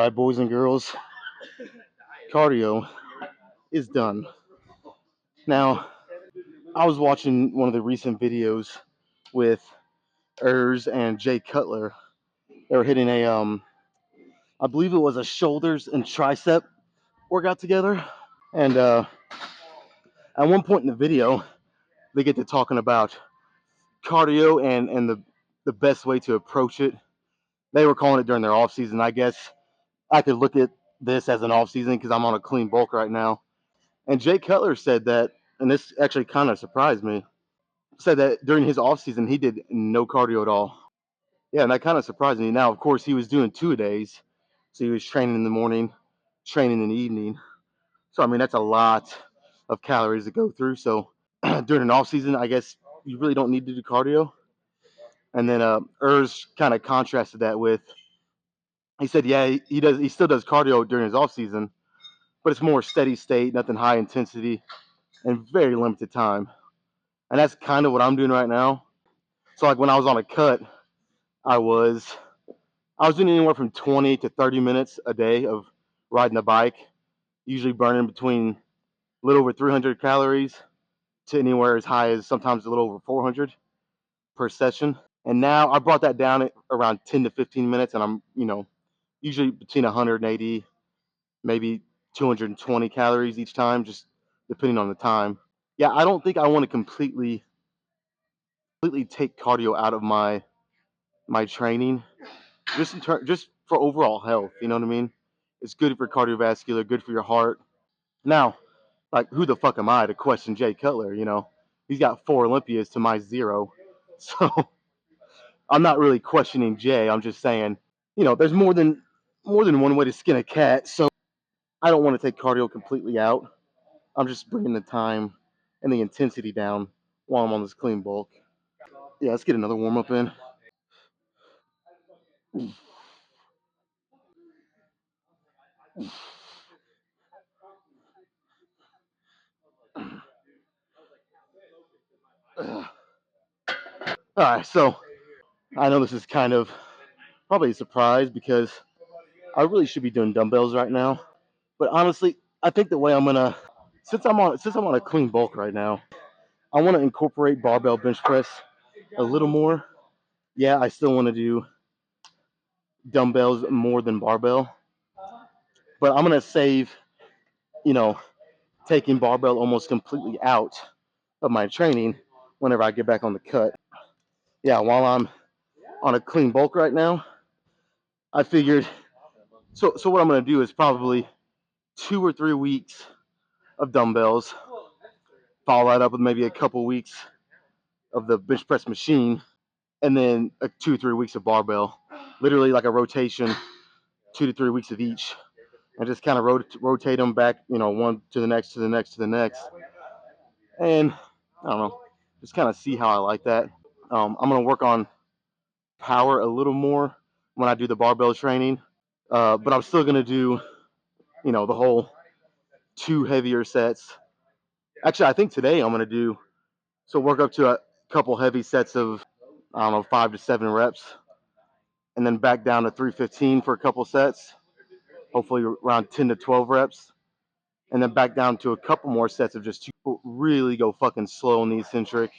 Alright, boys and girls, cardio is done. Now, I was watching one of the recent videos with Urs and Jay Cutler. They were hitting I believe it was a shoulders and tricep workout together. And at one point in the video, they get to talking about cardio and the best way to approach it. They were calling it during their off season. I guess I could look at this as an off season because I'm on a clean bulk right now. And Jay Cutler said that, and this actually kind of surprised me, said that during his off season he did no cardio at all. Yeah, and that kind of surprised me. Now, of course, he was doing 2-a-days, so he was training in the morning, training in the evening. So I mean, that's a lot of calories to go through. So during an off season, I guess you really don't need to do cardio. And then Urs kind of contrasted that with, he said, yeah, he still does cardio during his off season, but it's more steady state, nothing high intensity, and very limited time. And that's kind of what I'm doing right now. So like when I was on a cut, I was doing anywhere from 20 to 30 minutes a day of riding the bike, usually burning between a little over 300 calories to anywhere as high as sometimes a little over 400 per session. And now I brought that down at around 10 to 15 minutes, and I'm, usually between 180, maybe 220 calories each time, just depending on the time. Yeah, I don't think I want to completely take cardio out of my training, just for overall health. You know what I mean? It's good for cardiovascular, good for your heart. Now, like, who the fuck am I to question Jay Cutler? He's got 4 Olympias to my 0, so I'm not really questioning Jay. I'm just saying, there's more than one way to skin a cat. So I don't want to take cardio completely out. I'm just bringing the time and the intensity down while I'm on this clean bulk. Yeah, let's get another warm up in. All right, so I know this is kind of probably a surprise because I really should be doing dumbbells right now. But honestly, I think the way I'm gonna, since I'm on a clean bulk right now, I want to incorporate barbell bench press a little more. Yeah, I still want to do dumbbells more than barbell, but I'm gonna save, you know, taking barbell almost completely out of my training whenever I get back on the cut. Yeah, while I'm on a clean bulk right now, I figured. So what I'm gonna do is probably 2 or 3 weeks of dumbbells, follow that up with maybe a couple weeks of the bench press machine, and then 2 or 3 weeks of barbell. Literally like a rotation, 2 to 3 weeks of each, and just kind of rotate them back, one to the next, to the next, to the next. And I don't know, just kind of see how I like that. I'm gonna work on power a little more when I do the barbell training, but I'm still gonna do, the whole 2 heavier sets. Actually, I think today I'm gonna do work up to a couple heavy sets of, I don't know, 5 to 7 reps, and then back down to 315 for a couple sets, hopefully around 10 to 12 reps, and then back down to a couple more sets of just 2. Really go fucking slow on the eccentric,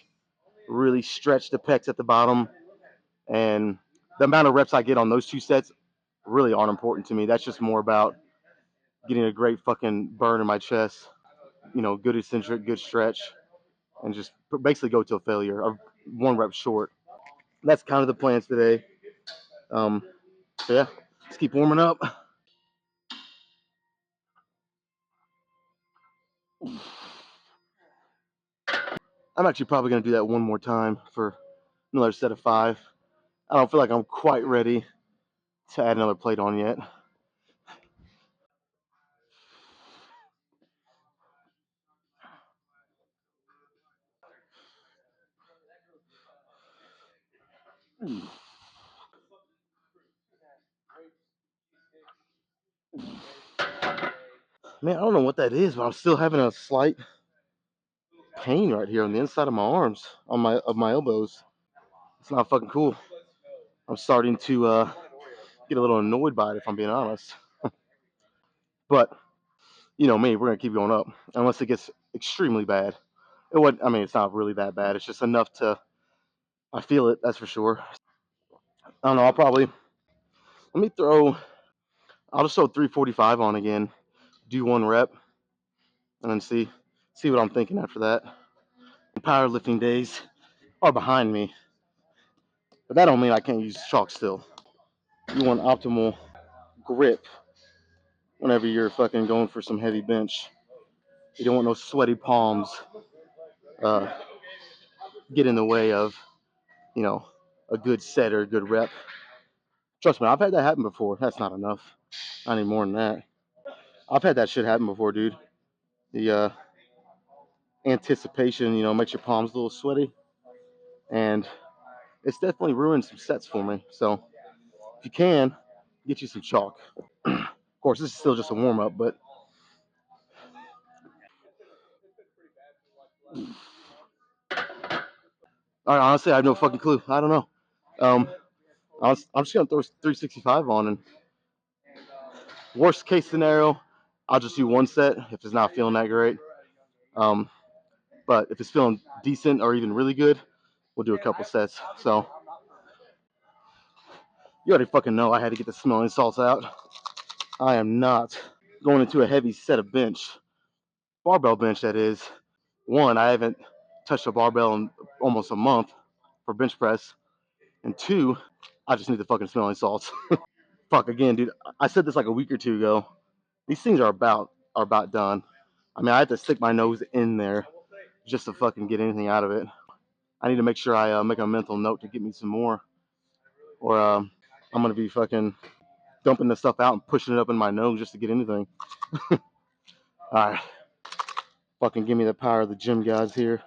really stretch the pecs at the bottom, and the amount of reps I get on those 2 sets really aren't important to me. That's just more about getting a great fucking burn in my chest, good eccentric, good stretch, and just basically go to a failure of 1 rep short. That's kind of the plans today. So yeah, let's keep warming up. I'm actually probably going to do that one more time for another set of 5. I don't feel like I'm quite ready to add another plate on yet. Man, I don't know what that is, but I'm still having a slight pain right here on the inside of my arms, of my elbows. It's not fucking cool. I'm starting to get a little annoyed by it, if I'm being honest. But you know me, we're gonna keep going up unless it gets extremely bad. It would. I mean, it's not really that bad. It's just enough to. I feel it. That's for sure. I don't know. I'll probably let me throw. I'll just throw 345 on again. Do one rep and then see what I'm thinking after that. Powerlifting days are behind me, but that don't mean I can't use chalk still. You want optimal grip whenever you're fucking going for some heavy bench. You don't want no sweaty palms uh, get in the way of, you know, a good set or a good rep. Trust me, I've had that happen before. That's not enough. I need more than that. I've had that shit happen before, dude. The anticipation, makes your palms a little sweaty, and it's definitely ruined some sets for me. So if you can, get you some chalk. Of course, this is still just a warm up, but honestly, I have no fucking clue. I don't know. Um, I'm just gonna throw 365 on, and worst case scenario, I'll just do one set if it's not feeling that great. Um, but if it's feeling decent or even really good, we'll do a couple sets. So you already fucking know I had to get the smelling salts out. I am not going into a heavy set of bench, barbell bench that is. One, I haven't touched a barbell in almost a month for bench press, and two, I just need the fucking smelling salts. Fuck again, dude. I said this like a week or two ago. These things are about done. I mean, I had to stick my nose in there just to fucking get anything out of it. I need to make sure I make a mental note to get me some more, or I'm gonna be fucking dumping the stuff out and pushing it up in my nose just to get anything. All right, fucking give me the power of the gym guys here.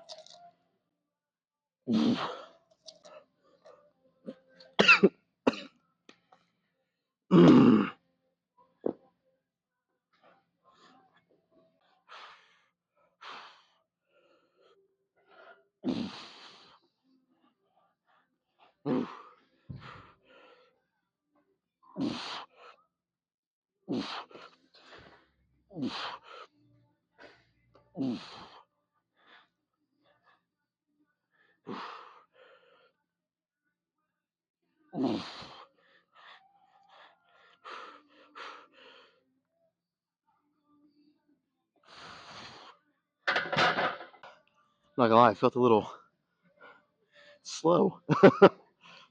Not gonna lie, I felt a little slow.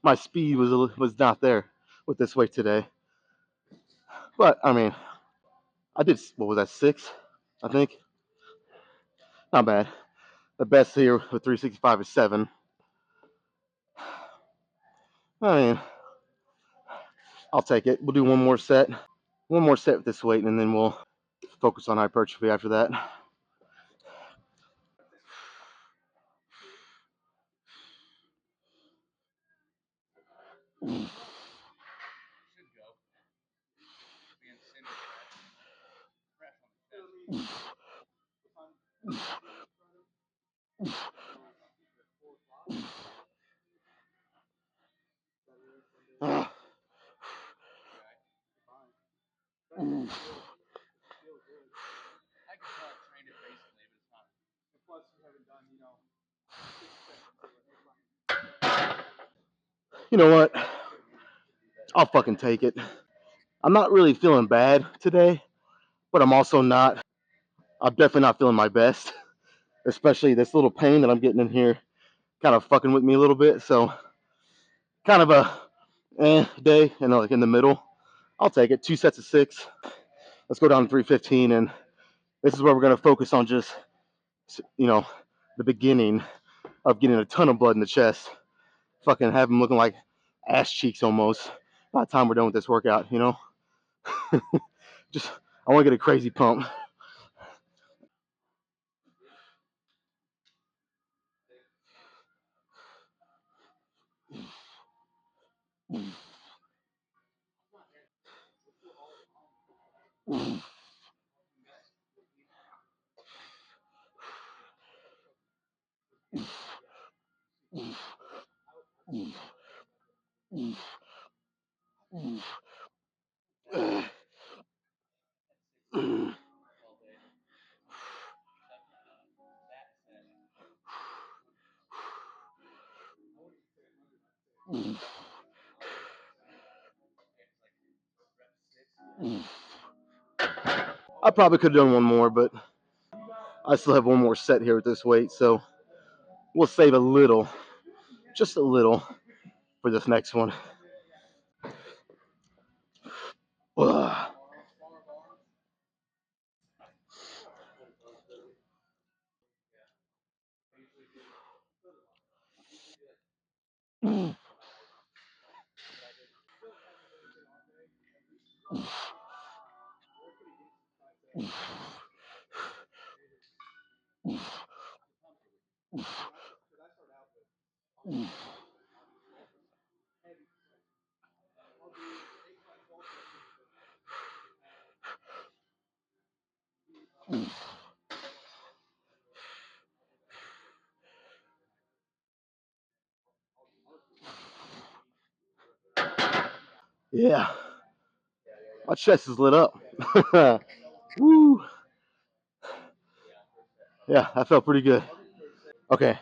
My speed was not there with this weight today. But I mean, I did, what was that, 6? I think. Not bad. The best here with 365 is 7. I mean, I'll take it. We'll do one more set. One more set with this weight, and then we'll focus on hypertrophy after that. You know what? I'll fucking take it. I'm not really feeling bad today, but I'm definitely not feeling my best, especially this little pain that I'm getting in here kind of fucking with me a little bit. So, kind of a day, like in the middle. I'll take it. 2 sets of 6. Let's go down to 315, and this is where we're going to focus on just, the beginning of getting a ton of blood in the chest. Fucking have them looking like ass cheeks almost by the time we're done with this workout. Just, I want to get a crazy pump. I probably could have done one more, but I still have one more set here with this weight, so we'll save a little, just a little, for this next one. Ugh. Yeah, my chest is lit up. Woo. Yeah, that felt pretty good. Okay,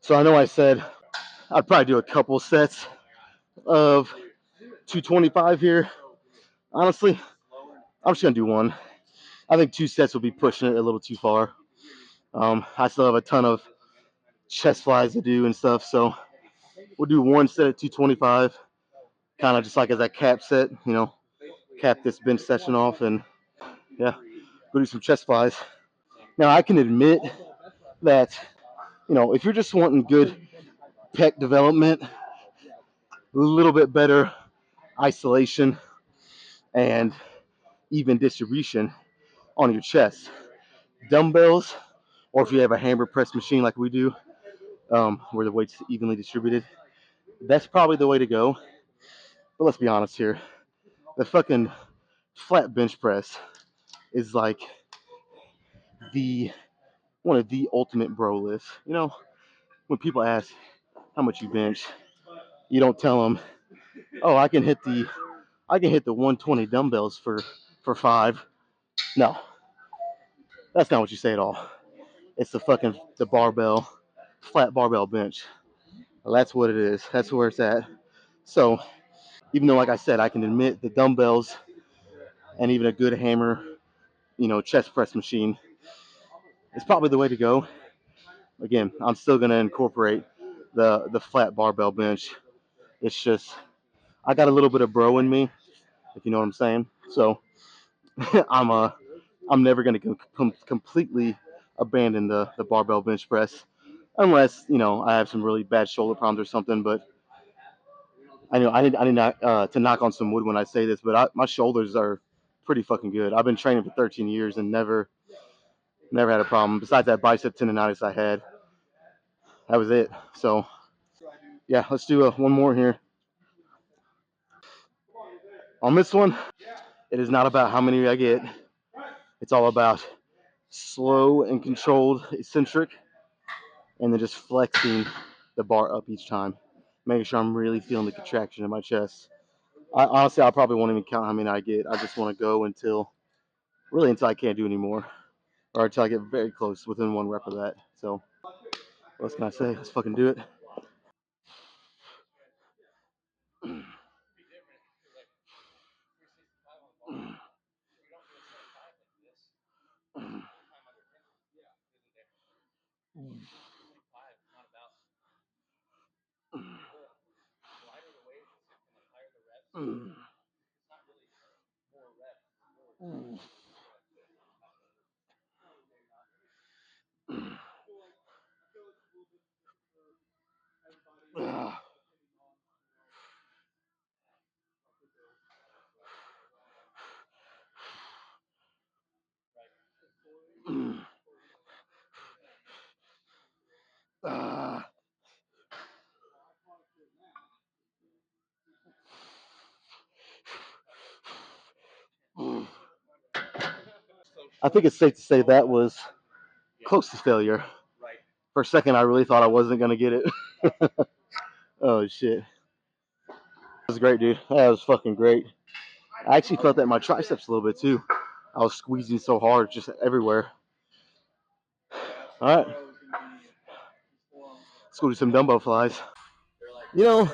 so I know I said I'd probably do a couple sets of 225 here. Honestly, I'm just gonna do one. I think 2 sets will be pushing it a little too far. I still have a ton of chest flies to do and stuff, so we'll do one set at 225, kind of just like as that cap set, cap this bench session off, and yeah, go do some chest flies. Now I can admit that if you're just wanting good pec development, a little bit better isolation and even distribution on your chest, dumbbells, or if you have a hammer press machine like we do, where the weight's evenly distributed, that's probably the way to go. But let's be honest here, the fucking flat bench press is like the one of the ultimate bro lifts. When people ask how much you bench, you don't tell them, oh, I can hit the 120 dumbbells for 5. No, that's not what you say at all. It's the barbell, flat barbell bench. Well, that's what it is. That's where it's at. So even though, like I said, I can admit the dumbbells and even a good hammer, chest press machine is probably the way to go. Again, I'm still gonna incorporate the flat barbell bench. It's just I got a little bit of bro in me, if you know what I'm saying. So I'm I'm never gonna completely abandon the barbell bench press, unless I have some really bad shoulder problems or something. But I need not to knock on some wood when I say this, but my shoulders are pretty fucking good. I've been training for 13 years and never had a problem. Besides that bicep tendonitis I had, that was it. So yeah, let's do one more here. On this one, it is not about how many I get. It's all about slow and controlled eccentric, and then just flexing the bar up each time, making sure I'm really feeling the contraction in my chest. Honestly, I probably won't even count how many I get. I just want to go until I can't do anymore, or until I get very close within one rep of that. So what else can I say? Let's fucking do it. I think it's safe to say that was close to failure. For a second, I really thought I wasn't gonna get it. Oh shit, that was great, dude. That was fucking great. I actually felt that in my triceps a little bit too. I was squeezing so hard, just everywhere. All right, let's go do some dumbbell flies. You know,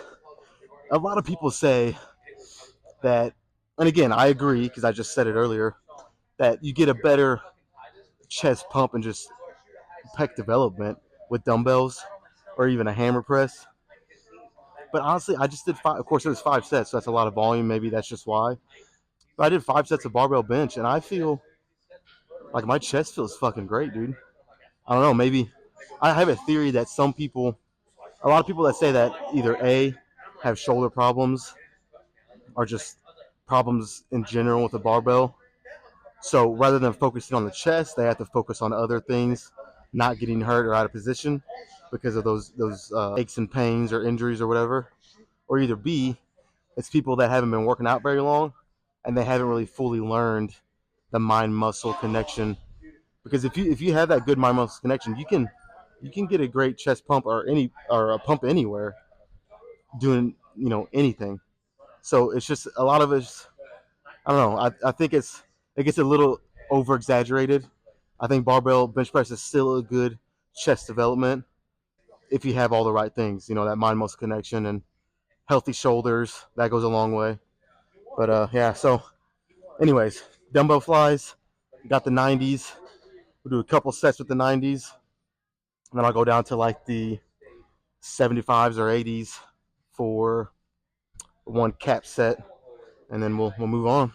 a lot of people say that, and again, I agree because I just said it earlier, that you get a better chest pump and just pec development with dumbbells or even a hammer press. But honestly, I just did five. Of course, it was 5 sets, so that's a lot of volume. Maybe that's just why. But I did 5 sets of barbell bench, and I feel like my chest feels fucking great, dude. I don't know. Maybe I have a theory that a lot of people that say that either A, have shoulder problems, or just problems in general with the barbell. So rather than focusing on the chest, they have to focus on other things, not getting hurt or out of position because of those aches and pains or injuries or whatever. Or either B, it's people that haven't been working out very long and they haven't really fully learned the mind muscle connection. Because if you have that good mind muscle connection, you can get a great chest pump or a pump anywhere doing anything. So it's just a lot of it's I don't know. I think it gets a little over exaggerated. I think barbell bench press is still a good chest development if you have all the right things. That mind muscle connection and healthy shoulders, that goes a long way. But yeah. So anyways, dumbbell flies. Got the 90s. We'll do a couple sets with the 90s, and then I'll go down to like the 75s or 80s for one cap set, and then we'll move on.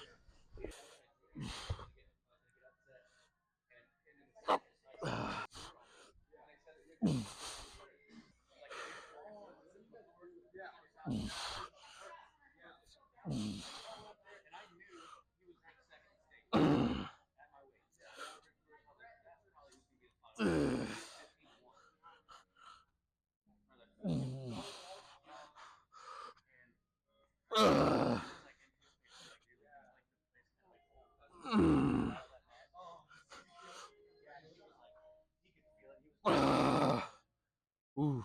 Ooh.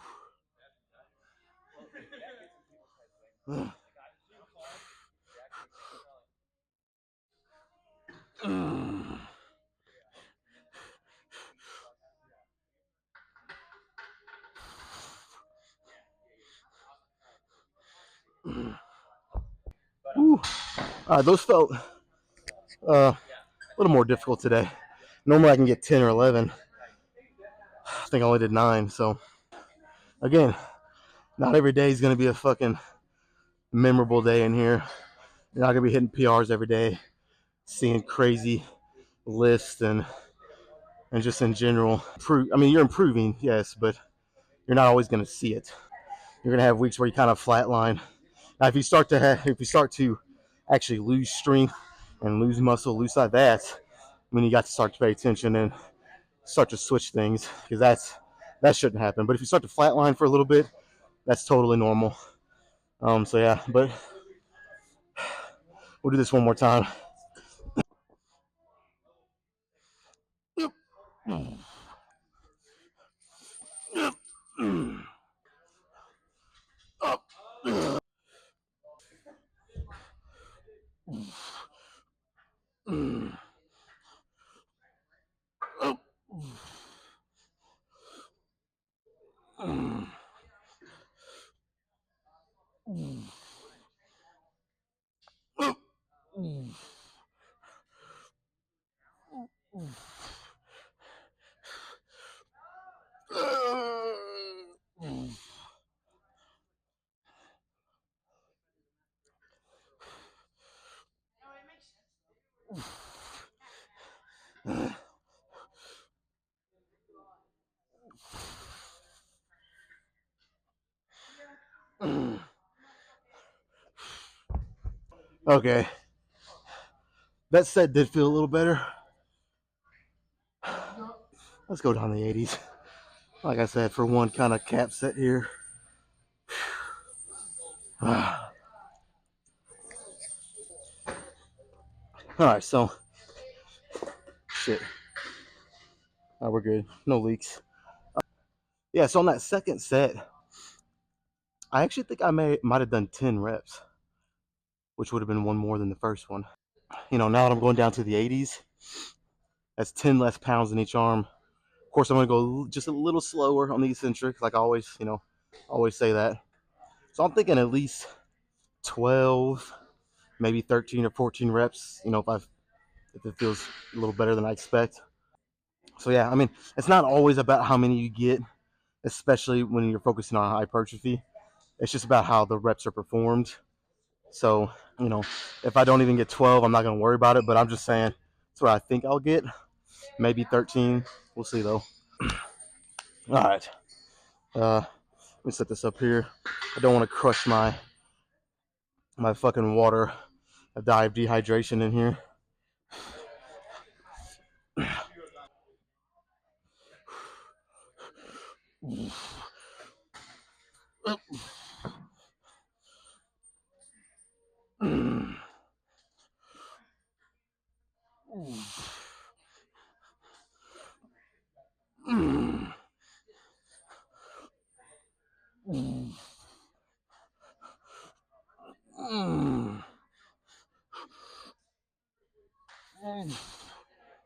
Ooh. Those felt a little more difficult today. Normally I can get 10 or 11. I think I only did 9. So again, not every day is going to be a fucking memorable day in here. You're not going to be hitting PRs every day, seeing crazy lists and just in general. I mean, you're improving, yes, but you're not always going to see it. You're going to have weeks where you kind of flatline. Now, if you start to actually lose strength and lose muscle, lose like that, when you got to start to pay attention and start to switch things, because that shouldn't happen. But if you start to flatline for a little bit, that's totally normal. So yeah, but we'll do this one more time. Okay, that set did feel a little better. Let's go down the 80s. Like I said, for one kind of cap set here. All right, so shit. We're good. No leaks. Yeah, so on that second set, I actually think I might have done 10 reps, which would have been one more than the first one. Now that I'm going down to the 80s, that's 10 less pounds in each arm. Of course, I'm going to go just a little slower on the eccentric, like I always say that. So I'm thinking at least 12, maybe 13 or 14 reps. if it feels a little better than I expect. So yeah, I mean, it's not always about how many you get, especially when you're focusing on hypertrophy. It's just about how the reps are performed. So, you know, if I don't even get 12, I'm not going to worry about it. But I'm just saying that's what I think I'll get. Maybe 13. We'll see, though. All right. Let me set this up here. I don't want to crush my fucking water. I die of dehydration in here.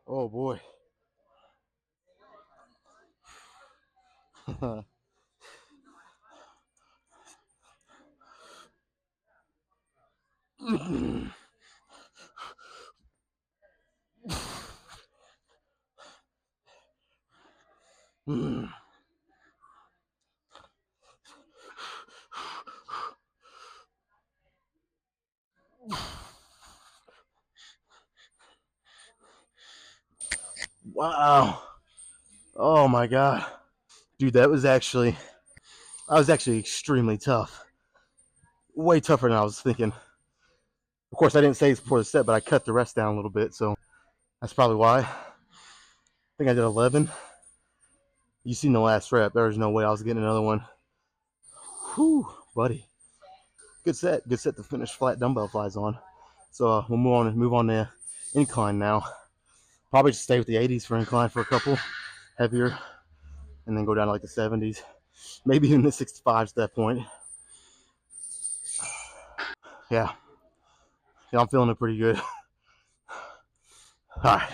Oh boy. Wow. Oh my god. Dude, that was actually extremely tough. Way tougher than I was thinking. Of course, I didn't say it's before the set, but I cut the rest down a little bit, so that's probably why. I think I did 11. You seen the last rep. There was no way I was getting another one. Whew, buddy. Good set. Good set to finish flat dumbbell flies on. So we'll move on to incline now. Probably just stay with the 80s for incline for a couple, heavier, and then go down to like the 70s. Maybe even the 65s at that point. Yeah. Yeah, I'm feeling it pretty good. All right.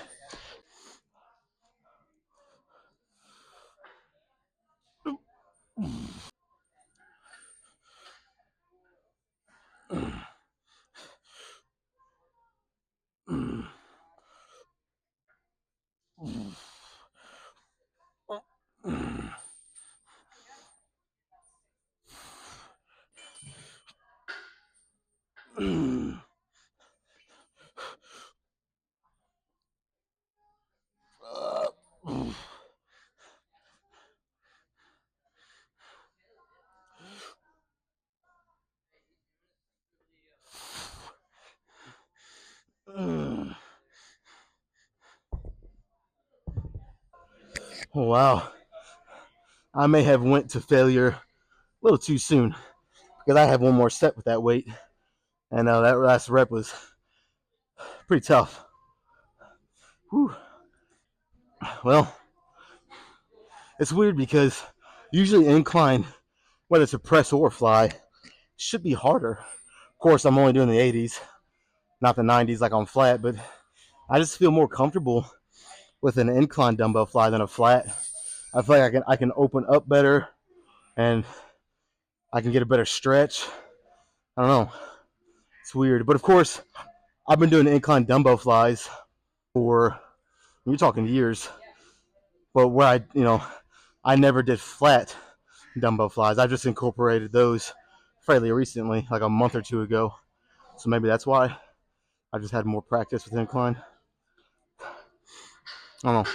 Oh, wow. I may have went to failure a little too soon because I have one more set with that weight, and that last rep was pretty tough. Whew. Well, it's weird because usually incline, whether it's a press or fly, should be harder. Of course, I'm only doing the 80s, not the 90s like on flat, but I just feel more comfortable with an incline dumbbell fly than a flat. I feel like I can open up better and I can get a better stretch. I don't know. It's weird. But of course, I've been doing incline dumbbell flies for, you're talking years, but where I never did flat dumbbell flies. I just incorporated those fairly recently, like a month or two ago. So maybe that's why I just had more practice with incline. I don't know.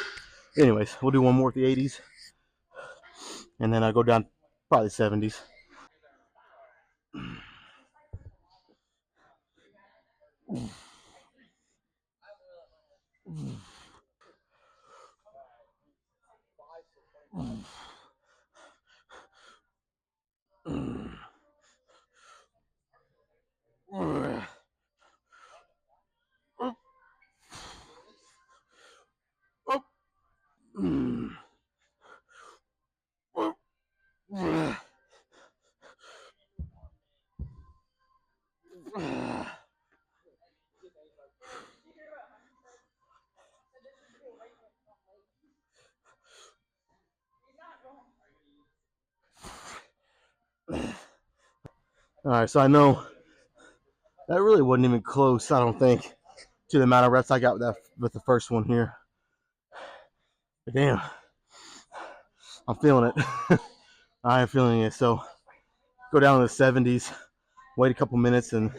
Anyways, we'll do one more with the 80s, and then I go down probably 70s. All right, so I know that really wasn't even close, I don't think. to the amount of reps I got with the first one here. But damn, I'm feeling it. I am feeling it. So go down to the 70s, wait a couple minutes, and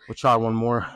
we'll try one more.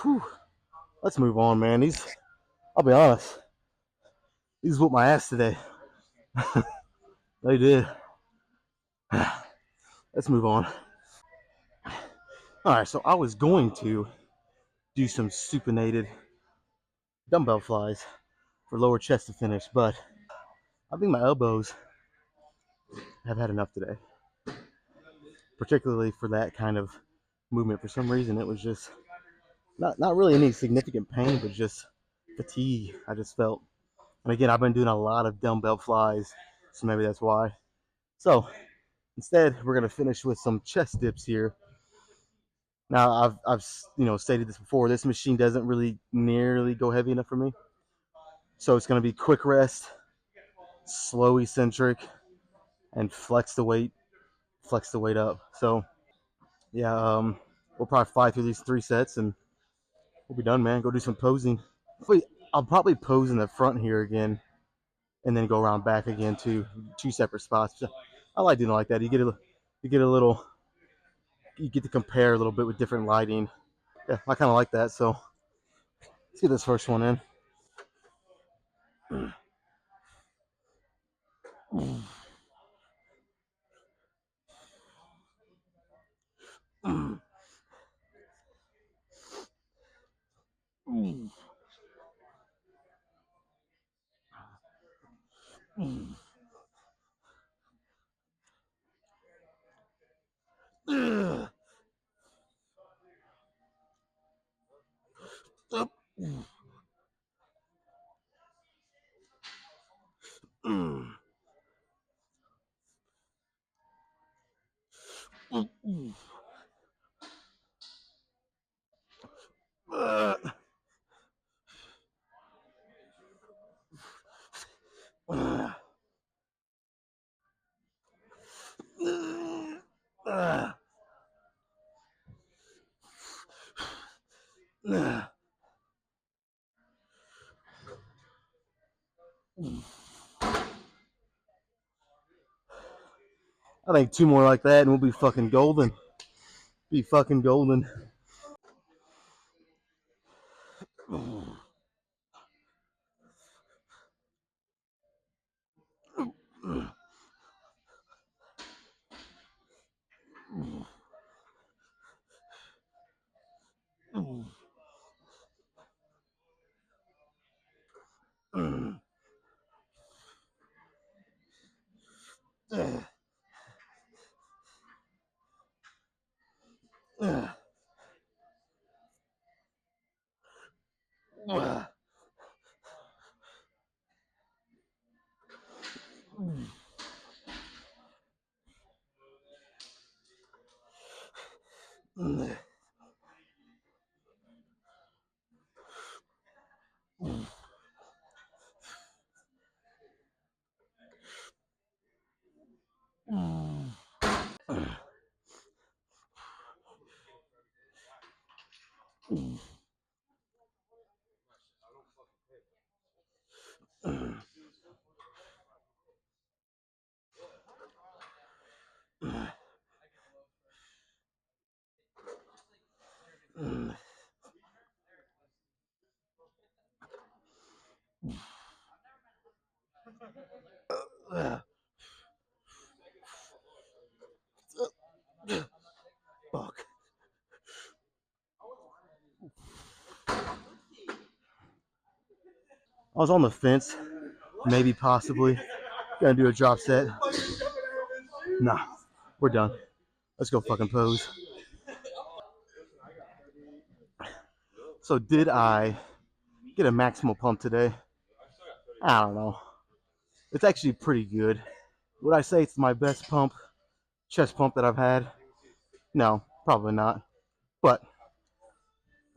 Whew. Let's move on, man. I'll be honest, these whooped my ass today. They did. Let's move on. All right, so I was going to do some supinated dumbbell flies for lower chest to finish, but I think my elbows have had enough today, particularly for that kind of movement. For some reason, it was just not really any significant pain, but just fatigue. I just felt, and again, I've been doing a lot of dumbbell flies, so maybe that's why. So instead, we're gonna finish with some chest dips here. Now, I've stated this before. This machine doesn't really nearly go heavy enough for me, so it's gonna be quick rest, slow eccentric, and flex the weight up. So yeah, we'll probably fly through these 3 sets and we'll be done, man. Go do some posing. Wait, I'll probably pose in the front here again, and then go around back again to 2 separate spots. I like doing it like that. You get to compare a little bit with different lighting. Yeah, I kind of like that. So let's get this first one in. I think 2 more like that and we'll be fucking golden. Be fucking golden. Fuck. I was on the fence, maybe possibly gonna do a drop set. Nah, we're done. Let's go fucking pose. So did I get a maximal pump today? I don't know. It's actually pretty good. Would I say it's my best pump, chest pump that I've had? No, probably not. But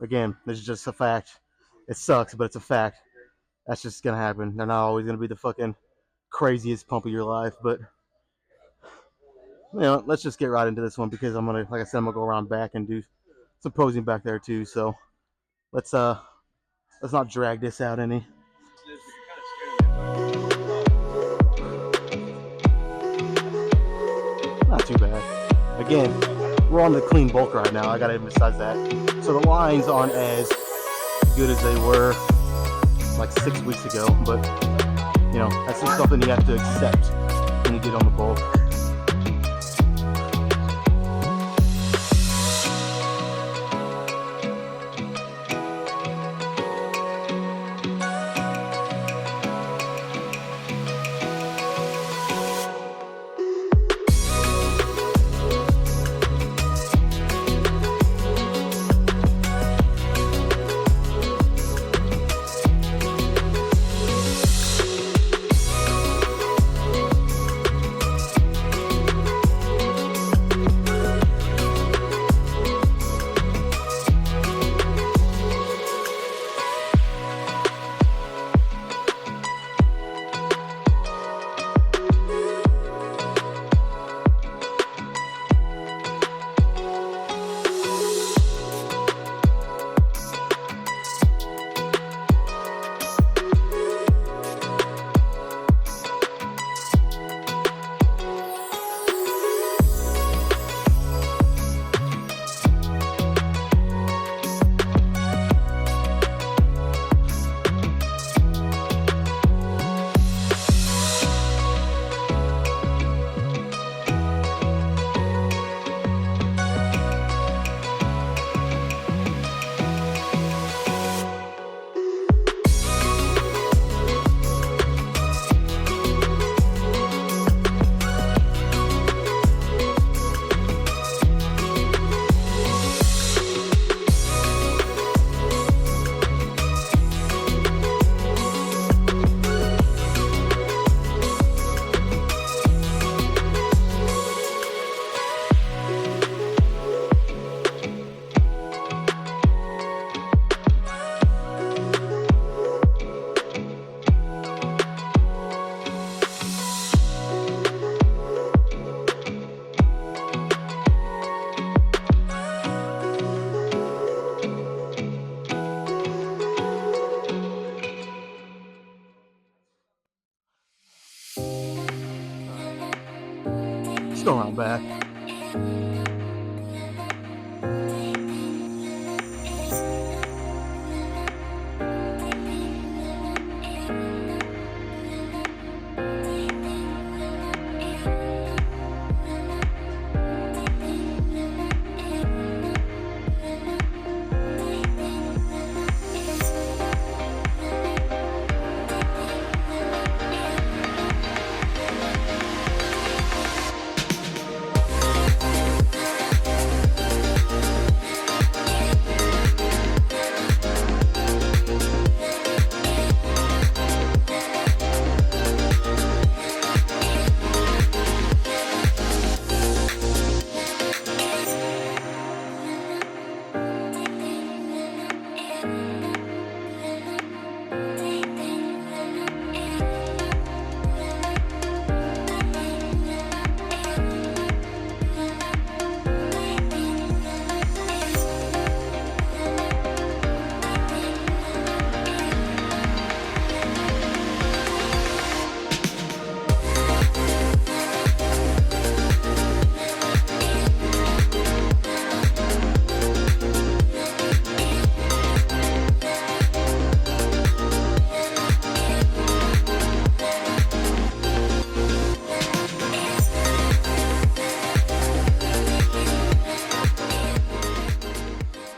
again, this is just a fact. It sucks, but it's a fact. That's just gonna happen. They're not always gonna be the fucking craziest pump of your life, but let's just get right into this one because I'm gonna, like I said, I'm gonna go around back and do some posing back there too. So let's not drag this out any. Not too bad. Again, we're on the clean bulk right now. I gotta emphasize that. So the lines aren't as good as they were like 6 weeks ago, but that's just something you have to accept when you get on the bulk. Let's go around back.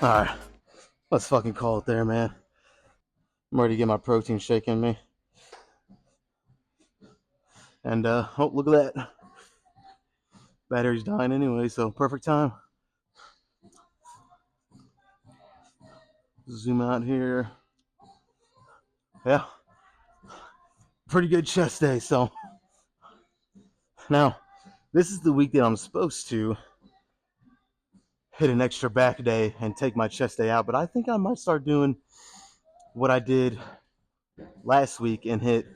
Alright, let's fucking call it there, man. I'm ready to get my protein shake in me. And oh, look at that. Battery's dying anyway, so perfect time. Zoom out here. Yeah, pretty good chest day. So now this is the week that I'm supposed to hit an extra back day and take my chest day out, but I think I might start doing what I did last week and hit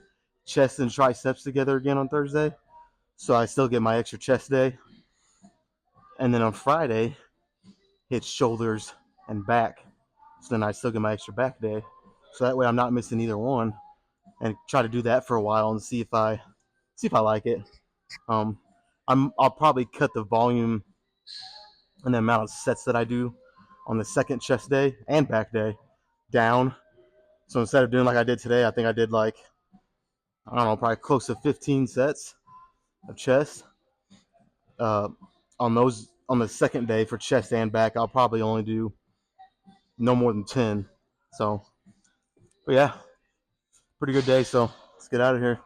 chest and triceps together again on Thursday. So I still get my extra chest day. And then on Friday, hit shoulders and back. So then I still get my extra back day. So that way I'm not missing either one. And try to do that for a while and see if I like it. I'll probably cut the volume and the amount of sets that I do on the second chest day and back day down. So instead of doing like I did today, I think I did like, I don't know, probably close to 15 sets of chest. On the second day for chest and back, I'll probably only do no more than 10. So, but yeah, pretty good day. So let's get out of here.